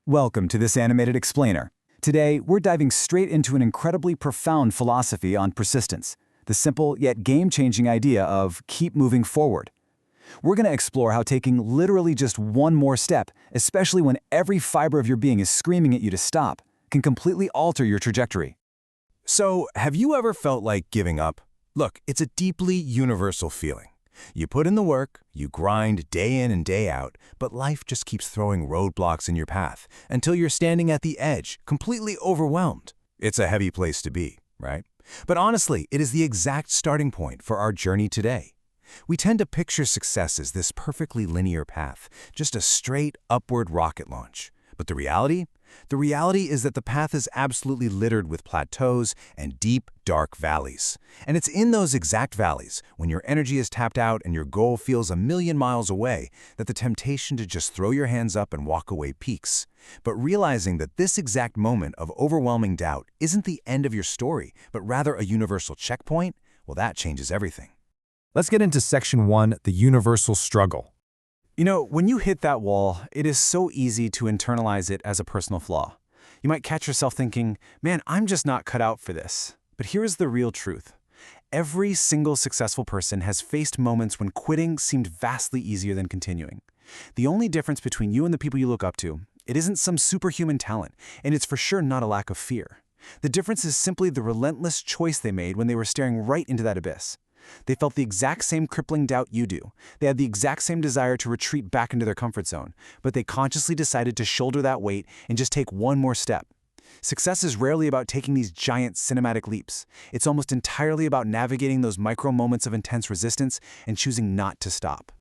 Welcome to this animated explainer. Today, we're diving straight into an incredibly profound philosophy on persistence, the simple yet game-changing idea of keep moving forward. We're going to explore how taking literally just one more step, especially when every fiber of your being is screaming at you to stop, can completely alter your trajectory. So, have you ever felt like giving up? Look, it's a deeply universal feeling. You put in the work, you grind day in and day out, but life just keeps throwing roadblocks in your path until you're standing at the edge, completely overwhelmed. It's a heavy place to be, right? But honestly, it is the exact starting point for our journey today. We tend to picture success as this perfectly linear path, just a straight upward rocket launch. But the reality? The reality is that the path is absolutely littered with plateaus and deep, dark valleys. And it's in those exact valleys, when your energy is tapped out and your goal feels a million miles away, that the temptation to just throw your hands up and walk away peaks. But realizing that this exact moment of overwhelming doubt isn't the end of your story, but rather a universal checkpoint, well, that changes everything. Let's get into Section 1, the universal struggle. You know, when you hit that wall, it is so easy to internalize it as a personal flaw. You might catch yourself thinking, man, I'm just not cut out for this. But here's the real truth. Every single successful person has faced moments when quitting seemed vastly easier than continuing. The only difference between you and the people you look up to, it isn't some superhuman talent, and it's for sure not a lack of fear. The difference is simply the relentless choice they made when they were staring right into that abyss. They felt the exact same crippling doubt you do. They had the exact same desire to retreat back into their comfort zone, but they consciously decided to shoulder that weight and just take one more step. Success is rarely about taking these giant cinematic leaps. It's almost entirely about navigating those micro moments of intense resistance and choosing not to stop.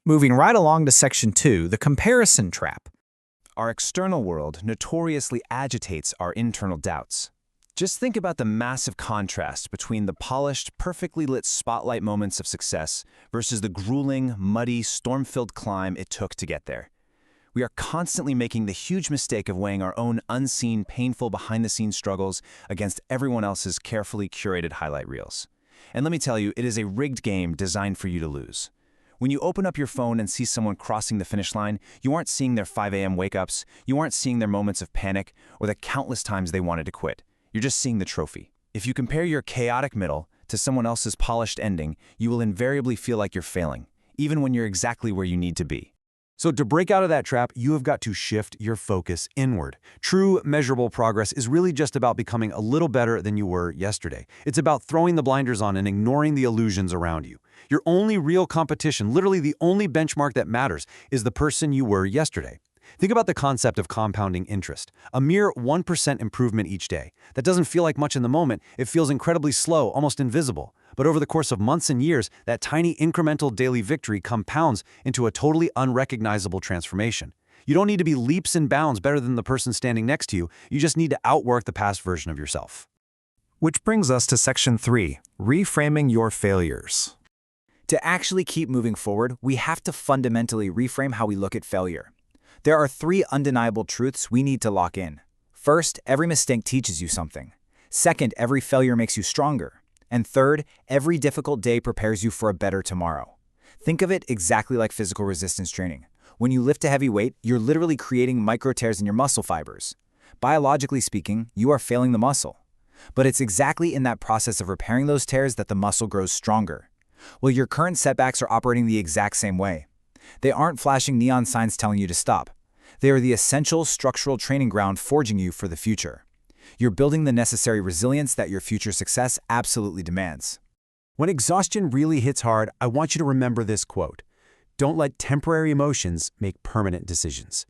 Moving right along to Section 2, the comparison trap. Our external world notoriously agitates our internal doubts. Just think about the massive contrast between the polished, perfectly lit spotlight moments of success versus the grueling, muddy, storm-filled climb it took to get there. We are constantly making the huge mistake of weighing our own unseen, painful behind-the-scenes struggles against everyone else's carefully curated highlight reels. And let me tell you, it is a rigged game designed for you to lose. When you open up your phone and see someone crossing the finish line, you aren't seeing their 5 a.m. wake-ups, you aren't seeing their moments of panic, or the countless times they wanted to quit. You're just seeing the trophy. If you compare your chaotic middle to someone else's polished ending, you will invariably feel like you're failing, even when you're exactly where you need to be. So to break out of that trap, you have got to shift your focus inward. True, measurable progress is really just about becoming a little better than you were yesterday. It's about throwing the blinders on and ignoring the illusions around you. Your only real competition, literally the only benchmark that matters, is the person you were yesterday. Think about the concept of compounding interest. A mere 1% improvement each day. That doesn't feel like much in the moment. It feels incredibly slow, almost invisible. But over the course of months and years, that tiny incremental daily victory compounds into a totally unrecognizable transformation. You don't need to be leaps and bounds better than the person standing next to you. You just need to outwork the past version of yourself. Which brings us to Section 3, reframing your failures. To actually keep moving forward, we have to fundamentally reframe how we look at failure. There are 3 undeniable truths we need to lock in. First, every mistake teaches you something. Second, every failure makes you stronger. And third, every difficult day prepares you for a better tomorrow. Think of it exactly like physical resistance training. When you lift a heavy weight, you're literally creating micro tears in your muscle fibers. Biologically speaking, you are failing the muscle. But it's exactly in that process of repairing those tears that the muscle grows stronger. Well, your current setbacks are operating the exact same way. They aren't flashing neon signs telling you to stop. They are the essential structural training ground forging you for the future. You're building the necessary resilience that your future success absolutely demands. When exhaustion really hits hard, I want you to remember this quote. Don't let temporary emotions make permanent decisions.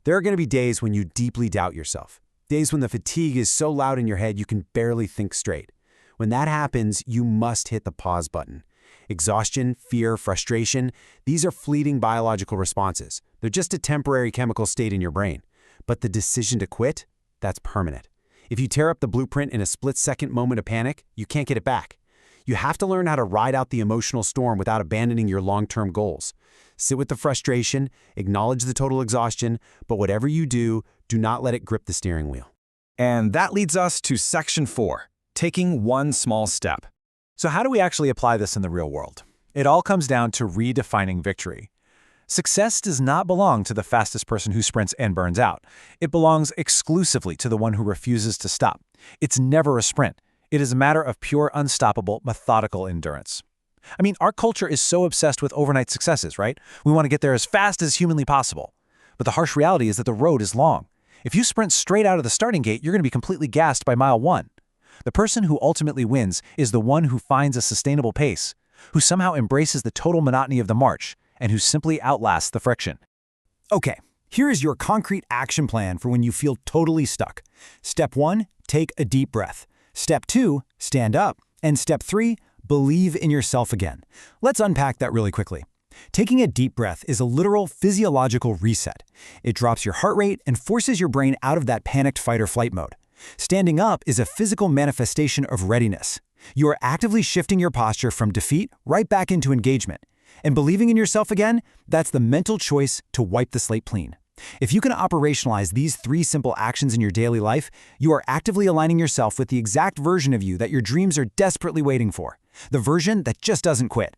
There are going to be days when you deeply doubt yourself. Days when the fatigue is so loud in your head you can barely think straight. When that happens, you must hit the pause button. Exhaustion, fear, frustration, these are fleeting biological responses. They're just a temporary chemical state in your brain. But the decision to quit, that's permanent. If you tear up the blueprint in a split-second moment of panic, you can't get it back. You have to learn how to ride out the emotional storm without abandoning your long-term goals. Sit with the frustration, acknowledge the total exhaustion, but whatever you do, do not let it grip the steering wheel. And that leads us to Section 4, taking one small step. So how do we actually apply this in the real world? It all comes down to redefining victory. Success does not belong to the fastest person who sprints and burns out. It belongs exclusively to the one who refuses to stop. It's never a sprint. It is a matter of pure, unstoppable, methodical endurance. I mean, our culture is so obsessed with overnight successes, right? We want to get there as fast as humanly possible. But the harsh reality is that the road is long. If you sprint straight out of the starting gate, you're going to be completely gassed by mile 1. The person who ultimately wins is the one who finds a sustainable pace, who somehow embraces the total monotony of the march, and who simply outlasts the friction. Okay, here is your concrete action plan for when you feel totally stuck. Step 1, take a deep breath. Step 2, stand up. And step 3, believe in yourself again. Let's unpack that really quickly. Taking a deep breath is a literal physiological reset. It drops your heart rate and forces your brain out of that panicked fight or flight mode. Standing up is a physical manifestation of readiness. You are actively shifting your posture from defeat right back into engagement. And believing in yourself again, that's the mental choice to wipe the slate clean. If you can operationalize these 3 simple actions in your daily life, you are actively aligning yourself with the exact version of you that your dreams are desperately waiting for. The version that just doesn't quit.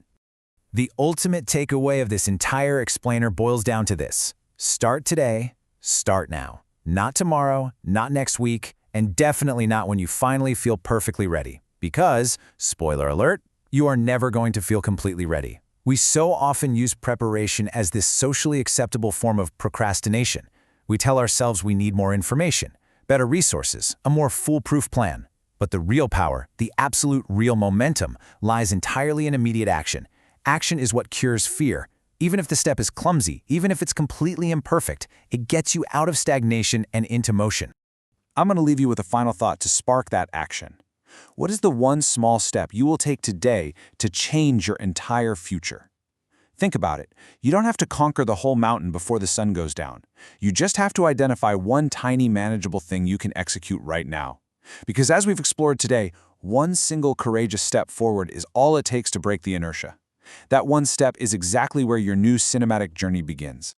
The ultimate takeaway of this entire explainer boils down to this. Start today, start now. Not tomorrow, not next week, and definitely not when you finally feel perfectly ready. Because, spoiler alert, you are never going to feel completely ready. We so often use preparation as this socially acceptable form of procrastination. We tell ourselves we need more information, better resources, a more foolproof plan. But the real power, the absolute real momentum, lies entirely in immediate action. Action is what cures fear. Even if the step is clumsy, even if it's completely imperfect, it gets you out of stagnation and into motion. I'm going to leave you with a final thought to spark that action. What is the one small step you will take today to change your entire future? Think about it. You don't have to conquer the whole mountain before the sun goes down. You just have to identify one tiny manageable thing you can execute right now. Because as we've explored today, one single courageous step forward is all it takes to break the inertia. That one step is exactly where your new cinematic journey begins.